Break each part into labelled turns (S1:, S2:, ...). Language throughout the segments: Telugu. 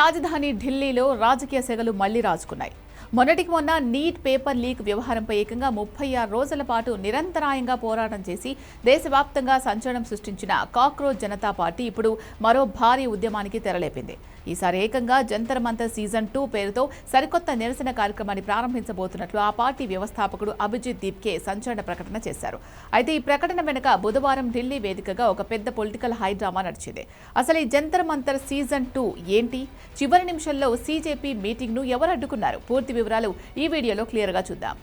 S1: రాజధాని ఢిల్లీలో రాజకీయ సెగలు మళ్లీ రాజుకున్నాయి. మొన్నటికి మొన్న నీట్ పేపర్ లీక్ వ్యవహారంపై ఏకంగా 36 రోజుల పాటు నిరంతరాయంగా పోరాటం చేసి దేశవ్యాప్తంగా సంచలనం సృష్టించిన కాక్రోచ్ జనతా పార్టీ ఇప్పుడు మరో భారీ ఉద్యమానికి తెరలేపింది. ఈసారి ఏకంగా జంతర్ మంతర్ సీజన్ 2 పేరుతో సరికొత్త నిరసన కార్యక్రమాన్ని ప్రారంభించబోతున్నట్లు ఆ పార్టీ వ్యవస్థాపకుడు అభిజిత్ దీప్కే సంచలన ప్రకటన చేశారు. అయితే ఈ ప్రకటన వెనుక బుధవారం ఢిల్లీ వేదికగా ఒక పెద్ద పొలిటికల్ హైడ్రామా నడిచింది. అసలు ఈ జంతర్ మంతర్ సీజన్ 2 ఏంటి? చివరి నిమిషంలో సీజేపీ మీటింగ్ను ఎవరు అడ్డుకున్నారు? పూర్తి వివరాలు ఈ వీడియోలో క్లియర్గా చూద్దాం.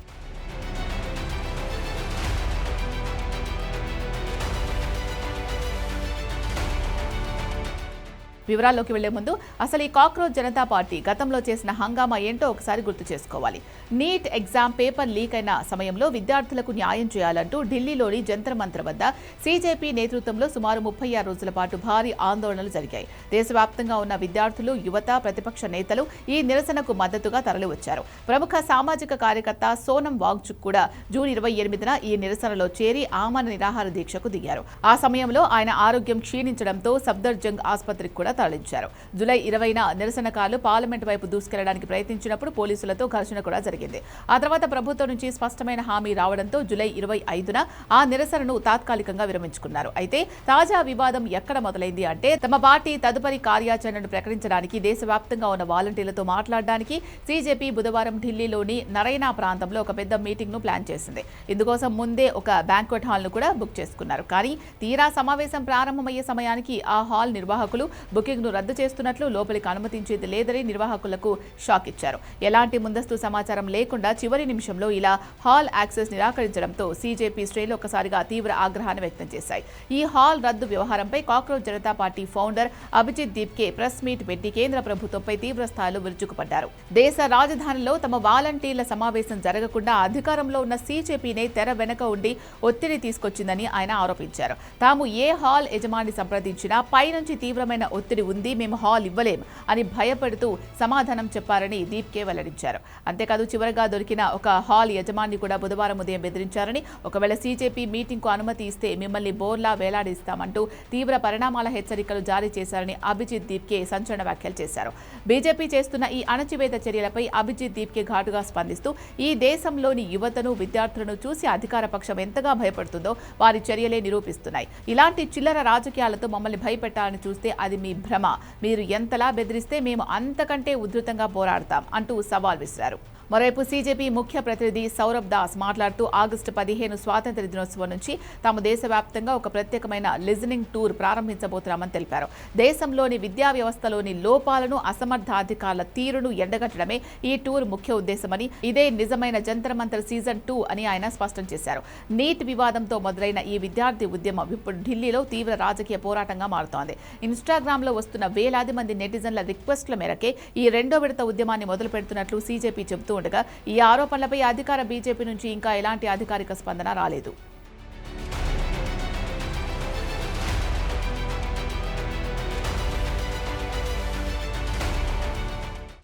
S1: వివరాల్లోకి వెళ్లే ముందు అసలు ఈ కాక్రోచ్ జనతా పార్టీ గతంలో చేసిన హంగామా ఏంటో ఒకసారి గుర్తు చేసుకోవాలి. నీట్ ఎగ్జామ్ పేపర్ లీక్ అయిన సమయంలో విద్యార్థులకు న్యాయం చేయాలంటూ ఢిల్లీలోని జంతర్ మంతర్ వద్ద సీజేపీ నేతృత్వంలో సుమారు 36 రోజుల పాటు భారీ ఆందోళనలు జరిగాయి. దేశవ్యాప్తంగా ఉన్న విద్యార్థులు, యువత, ప్రతిపక్ష నేతలు ఈ నిరసనకు మద్దతుగా తరలివచ్చారు. ప్రముఖ సామాజిక కార్యకర్త సోనం వాంగ్చుక్ కూడా జూన్ 28న ఈ నిరసనలో చేరి ఆమరణ నిరాహార దీక్షకు దిగారు. ఆ సమయంలో ఆయన ఆరోగ్యం క్షీణించడంతో సఫ్దర్జంగ్ ఆసుపత్రికి కూడా తరలించారు. జూలై 20న నిరసనకారులు పార్లమెంట్ వైపు దూసుకెళ్లడానికి ప్రయత్నించినప్పుడు పోలీసులతో ఘర్షణ కూడా జరిగింది. ఆ తర్వాత ప్రభుత్వం నుంచి స్పష్టమైన హామీ రావడంతో జూలై 25న ఆ నిరసనను తాత్కాలికంగా విరమించుకున్నారు. అయితే తాజా వివాదం ఎక్కడ మొదలైంది అంటే తమ పార్టీ తదుపరి కార్యాచరణను ప్రకటించడానికి దేశవ్యాప్తంగా ఉన్న వాలంటీర్లతో మాట్లాడడానికి సీజేపీ బుధవారం ఢిల్లీలోని నరైనా ప్రాంతంలో ఒక పెద్ద మీటింగ్ ను ప్లాన్ చేసింది. ఇందుకోసం ముందే ఒక బ్యాంక్వెట్ హాల్ ను కూడా బుక్ చేసుకున్నారు. కానీ తీరా సమావేశం ప్రారంభమయ్యే సమయానికి ఆ హాల్ నిర్వాహకులు బుకింగ్ ను రద్దు చేస్తున్నట్లు, లోపలికి అనుమతించేది లేదని నిర్వాహకులకు షాక్ ఇచ్చారు. ఎలాంటి ముందస్తు సమాచారం లేకుండా చివరి నిమిషంలో ఇలా హాల్ యాక్సెస్ నిరాకరించడంతో సీజేపీ శ్రేణులు ఒక్కసారిగా తీవ్ర ఆగ్రహాన్ని వ్యక్తం చేశాయి. ఈ హాల్ రద్దు వ్యవహారంపై cockroach Janata party founder Abhijit Dipke press meet పెట్టి కేంద్ర ప్రభుత్వంపై తీవ్ర స్థాయిలో విరుచుకుపడ్డారు. దేశ రాజధానిలో తమ వాలంటీర్ల సమావేశం జరగకుండా అధికారంలో ఉన్న సీజేపీనే తెర వెనక ఉండి ఒత్తిడి తీసుకొచ్చిందని ఆయన ఆరోపించారు. తాము ఏ హాల్ యజమాని సంప్రదించినా పైనుంచి తీవ్రమైన ఒత్తిడి ఉంది, మేము హాల్ ఇవ్వలేం అని భయపడుతూ సమాధానం చెప్పారని దీప్కే వెల్లడించారు. అంతేకాదు చివరగా దొరికిన ఒక హాల్ యజమాని కూడా బుధవారం ఉదయం బెదిరించారని, ఒకవేళ సీజేపీ మీటింగ్ కు అనుమతి ఇస్తే మిమ్మల్ని బోర్లా వేలాడిస్తామంటూ తీవ్ర పరిణామాల హెచ్చరికలు జారీ చేశారని అభిజిత్ దీప్కే సంచలన వ్యాఖ్యలు చేశారు. బీజేపీ చేస్తున్న ఈ అణచివేత చర్యలపై అభిజిత్ దీప్కే ఘాటుగా స్పందిస్తూ ఈ దేశంలోని యువతను, విద్యార్థులను చూసి అధికార పక్షం ఎంతగా భయపడుతుందో వారి చర్యలే నిరూపిస్తున్నాయి. ఇలాంటి చిల్లర రాజకీయాలతో మమ్మల్ని భయపెట్టాలని చూస్తే అది మీ భ్రమ. మీరు ఎంతలా బెదిరిస్తే మేము అంతకంటే ఉధృతంగా పోరాడతాం అంటూ సవాల్ విసిరారు. మరోవైపు సీజేపీ ముఖ్య ప్రతినిధి సౌరభ్ దాస్ మాట్లాడుతూ ఆగస్టు 15 స్వాతంత్ర్య దినోత్సవం నుంచి తాము దేశవ్యాప్తంగా ఒక ప్రత్యేకమైన లిజనింగ్ టూర్ ప్రారంభించబోతున్నామని తెలిపారు. దేశంలోని విద్యా వ్యవస్థలోని లోపాలను, అసమర్థాధికారుల తీరును ఎండగట్టడమే ఈ టూర్ ముఖ్య ఉద్దేశమని, ఇదే నిజమైన జంతర్ మంతర్ సీజన్ 2 అని ఆయన స్పష్టం చేశారు. నీట్ వివాదంతో మొదలైన ఈ విద్యార్థి ఉద్యమం ఇప్పుడు ఢిల్లీలో తీవ్ర రాజకీయ పోరాటంగా మారుతోంది. ఇన్స్టాగ్రామ్లో వస్తున్న వేలాది మంది నెటిజన్ల రిక్వెస్ట్ల మేరకే ఈ రెండో విడత ఉద్యమాన్ని మొదలు పెడుతున్నట్లు సీజేపీ చెబుతూ ఉండగా ఈ ఆరోపణలపై అధికార బీజేపీ నుంచి ఇంకా ఎలాంటి అధికారిక స్పందన రాలేదు.